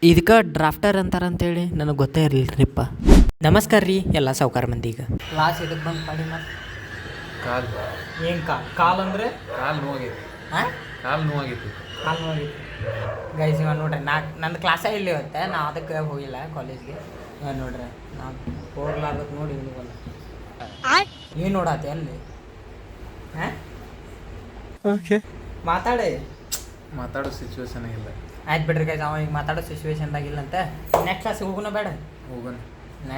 ಇದಕ್ಕೆ ಡ್ರಾಫ್ಟರ್ ಅಂತಾರಂತೇಳಿ ನನಗೆ ಗೊತ್ತೇ ಇರಲಿಲ್ಲರಿಪ್ಪ. ನಮಸ್ಕಾರ ರೀ ಎಲ್ಲ ಸಾವ್ಕಾರ ಮಂದಿಗೆ. ಕ್ಲಾಸ್ ಇದಕ್ಕೆ ಬಂದು ಮಾಡಿ ಮತ್ತೆ ಕಾಲು ಏನು ಕಾಲು ಅಂದರೆ ಕಾಲು ನೋವಾಗೈತಿ. ಹಾಂ ಕಾಲು ನೋವಾಗೈತಿ. ಕಾಲು ನೋವಾಗಿತ್ತು ಗೈಸ್. ಇವಾಗ ನೋಡ್ರಿ ನಂದು ಕ್ಲಾಸೇ ಇಲ್ಲಿ ಇವತ್ತೆ. ನಾ ಅದಕ್ಕೆ ಹೋಗಿಲ್ಲ ಕಾಲೇಜ್ಗೆ. ಇವಾಗ ನೋಡ್ರಿ ನಾನು ಹೋಗ್ಲಾರ್ದಕ್ಕೆ ನೋಡಿ ಇಲ್ಲಿವಲ್ಲ ಏನು ನೋಡತ್ತೆ ಅಲ್ಲಿ. ಹಾಂ ಓಕೆ ಮಾತಾಡೋ ಸಿಚುವೇಶನ್ ಇಲ್ಲ. ಆಯ್ತು ಬಿಡ್ರಿ ಗೈಸ್, ಅವ ಈಗ ಮಾತಾಡೋ ಸಿಚುವೇಶನ್ದಾಗ ಇಲ್ಲಂತೆ. ನೆಕ್ಸ್ಟ್ ಕ್ಲಾಸಿಗೆ ಹೋಗೋಣ ಬೇಡ? ಹೋಗೋಣ.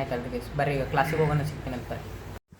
ಆಯ್ತು ಅಲ್ರಿ ಗೈಸ್, ಬರ್ರಿ ಈಗ ಕ್ಲಾಸಿಗೆ ಹೋಗೋಣ, ಸಿಗ್ತೀನಂತ.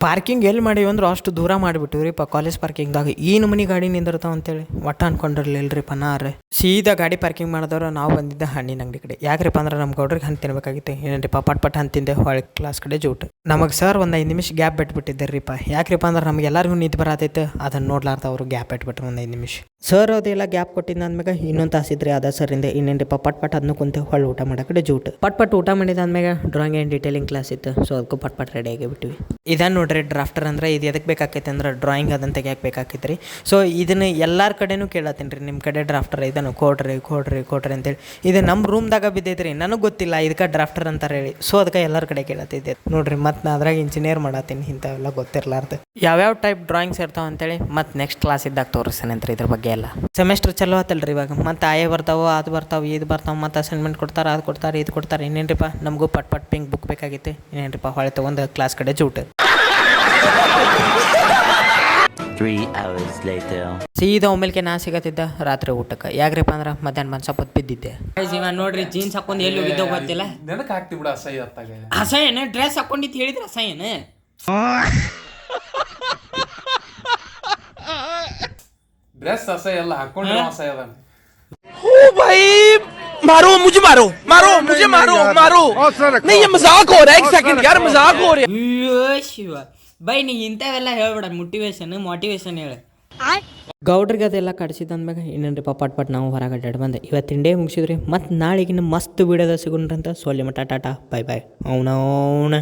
ಪಾರ್ಕಿಂಗ್ ಎಲ್ಲಿ ಮಾಡೀವಿ ಅಂದ್ರೆ ಅಷ್ಟು ದೂರ ಮಾಡಿಬಿಟ್ಟಿವ್ರಿಪ್ಪ. ಕಾಲೇಜ್ ಪಾರ್ಕಿಂಗ್ದಾಗ ಈ ನಮೂನಿ ಗಾಡಿ ನಿಂದಿರ್ತಾವ ಅಂತೇಳಿ ಒಟ್ಟ ಅನ್ಕೊಂಡಿರ್ಲಿಲ್ರಿಪ್ಪ. ನಾರೇ ಸೀದಾ ಗಾಡಿ ಪಾರ್ಕಿಂಗ್ ಮಾಡಿದವ್ರು ನಾವು ಬಂದಿದ್ದ ಹಣ್ಣಿನ ಅಂಗಡಿ ಕಡೆ. ಯಾಕ್ರಿಪ್ಪ ಅಂದ್ರೆ ನಮ್ಮ ಗೌಡ್ರಿಗೆ ಹಣ್ಣು ತಿನ್ಬೇಕಾಗಿತ್ತು. ಏನೇನ್ರಿಪ್ಪ ಪಟ್ ಹಣ್ಣು ತಿಂದೆ ಹೊಳೆ ಕ್ಲಾಸ್ ಕಡೆ ಜೂಟ್. ನಮಗೆ ಸರ್ ಒಂದು 5 ನಿಮಿಷ ಗ್ಯಾಪ್ ಬಿಟ್ಬಿಟ್ಟಿದ್ದಾರಿಪ್ಪ. ಯಾಕ್ರಿಪ್ಪ ಅಂದ್ರೆ ನಮ್ಗೆ ಎಲ್ಲರಿಗೂ ನಿಂತು ಬರತೈತೆ, ಅದನ್ನು ನೋಡ್ಲಾರ್ದ ಅವರು ಗ್ಯಾಪ್ ಇಟ್ಬಿಟ್ರು ಒಂದು 5 ನಿಮಿಷ. ಸರ್ ಅದೆಲ್ಲ ಗ್ಯಾಪ್ ಕೊಟ್ಟಿದ್ದ ಅಂದ್ಮ್ಯಾಗ ಇನ್ನೊಂದು ತಾಸಿದ್ರಿ ಅದ ಸರಿಂದ ಇನ್ನೇನ್ರಿಪ್ಪ ಪಟ್ ಅದನ್ನು ಕುಂತೆ ಹೊಳ್ಳಿ ಊಟ ಮಾಡೋ ಕಡೆ ಜೂಟ್. ಪಟ್ ಊಟ ಮಾಡಿದ ಅಂದ್ಮ್ಯಾಗ ಡ್ರಾಯಿಂಗ್ ಆ್ಯಂಡ್ ಡಿಟೇಲಿಂಗ್ ಕ್ಲಾಸ್ ಇತ್ತು. ಸೊ ಅದಕ್ಕೂ ಪಟ್ ರೆಡಿ ಆಗಿಬಿಟ್ಟಿವಿ. ಇದನ್ನು ನೋಡ್ರಿ ಡ್ರಾಫ್ಟರ್ ಅಂದ್ರೆ ಇದು ಎದಕ್ಕೆ ಬೇಕಾಕೈತೆ ಅಂದ್ರೆ ಡ್ರಾಯಿಂಗ್ ಅದನ್ನು ತೆಗಿಯಕ್ಕೆ ಬೇಕಾಕೈತೆ ರೀ. ಸೊ ಇದನ್ನು ಎಲ್ಲರ ಕಡೆನೂ ಕೇಳತ್ತೀನಿ ರೀ, ನಿಮ್ಮ ಕಡೆ ಡ್ರಾಫ್ಟರ್ ಇದನ್ನು ಕೊಡ್ರಿ ಅಂತೇಳಿ. ಇದು ನಮ್ಮ ರೂಮ್ದಾಗ ಬಿದ್ದೈತ್ರಿ, ನನಗೆ ಗೊತ್ತಿಲ್ಲ ಇದಕ್ಕೆ ಡ್ರಾಫ್ಟರ್ ಅಂತಾರೆ ಹೇಳಿ. ಸೊ ಅದಕ್ಕೆ ಎಲ್ಲರ ಕಡೆ ಕೇಳತ್ತಿದ್ದೆ ನೋಡ್ರಿ. ಮತ್ತು ನಾ ಅದ್ರಾಗ ಇಂಜಿನಿಯರ್ ಮಾಡತ್ತೀನಿ, ಇಂಥವೆಲ್ಲ ಗೊತ್ತಿರ್ಲಾರ್ದು ಯಾವ್ಯಾವ ಟೈಪ್ ಡ್ರಾಯಿಂಗ್ಸ್ ಇರ್ತಾವೆ ಅಂತೇಳಿ ಮತ್ತು ನೆಕ್ಸ್ಟ್ ಕ್ಲಾಸ್ ಇದ್ದಾಗ ತೋರಿಸ್ತೇನೆ ಇದ್ರ ಬಗ್ಗೆ ಎಲ್ಲ. ಸೆಮೆಸ್ಟರ್ ಚಲೋ ಆತಲ್ರಿ ಇವಾಗ. ಮತ್ತು ಆಯೇ ಬರ್ತಾವೆ, ಅದು ಬರ್ತಾವೆ, ಇದು ಬರ್ತಾವೆ, ಮತ್ತು ಅಸೈನ್ಮೆಂಟ್ ಕೊಡ್ತಾರೆ, ಅದು ಕೊಡ್ತಾರೆ, ಇದು ಕೊಡ್ತಾರೆ. ಇನ್ನೇನ್ರಿಪ್ಪ ನಮಗೂ ಪಟ್ ಪಿಂಕ್ ಬುಕ್ ಬೇಕಾಗಿತ್ತು. ಇನ್ನೇನ್ರಿಪ್ಪ ಹೊಳೆ ತೊಗೊಂಡು ಕ್ಲಾಸ್ ಕಡೆ ಜೂಟ್. 3 hours later. ಸೀದಾ ಒಮ್ಮೆಲ್ಕೆ ನಾ ಸಿಗತ್ತಿದ್ದ ರಾತ್ರಿ ಊಟಕ್ಕೆ. ಯಾಕ್ರಿಪ್ಪ ಅಂದ್ರೆ ಮಧ್ಯಾಹ್ನ ಬಂದು ಸ್ವಲ್ಪ ಬಿದ್ದಿದ್ದೆ. ಜೀವ ನೋಡ್ರಿ ಜೀನ್ಸ್ ಹಾಕೊಂಡು ಎಲ್ಲಿ ಹೋಗಿದ್ದೋ ಗೊತ್ತಿಲ್ಲ. ನೆನಕ್ಕೆ ಹಾಕ್ತಿ ಬಿಡ ಅಸಹ್ಯ ಅತ್ತಾಗ. ಅಸಹ್ಯನ ಡ್ರೆಸ್ ಹಾಕೊಂಡಿತ್ತು ಹೇಳಿದ್ರೆ ಅಸಹ್ಯನ. ಡ್ರೆಸ್ ಅಸಹ್ಯ ಎಲ್ಲ ಹಾಕೊಂಡ್ರೆ ಅಸಹ್ಯ ಅದ. मारो मुझे मारो नहीं ये मजाक हो रहा है. एक सेकंड यार मजाक हो रहा है. ಶಿವ ಬೈ ನೀ ಇಂಥವೆಲ್ಲ ಹೇಳ್ಬೇಡ. ಮೋಟಿವೇಶನ್ ಹೇಳ. ಗೌಡ್ರಿಗೆ ಅದೆಲ್ಲ ಕಡಿಸಿದಂದ್ಮ್ಯಾಗ ಇನ್ನೇನ್ರಿಪ್ಪ ಪಟ್ ನಾವು ಹೊರಗೆ ಅಡ್ಡಾಡಿ ಬಂದೆ. ಇವತ್ತು ತಿಂಡೇ ಮುಗಿಸಿದ್ರಿ. ಮತ್ತು ನಾಳೆಗಿನ ಮಸ್ತ್ ವಿಡಿಯೋದ ಸಿಗೋಣ್ರಂತ. ಸೊಲ್ಲೆ ಮಟ ಟಾಟಾ ಬೈ ಅವನವನ.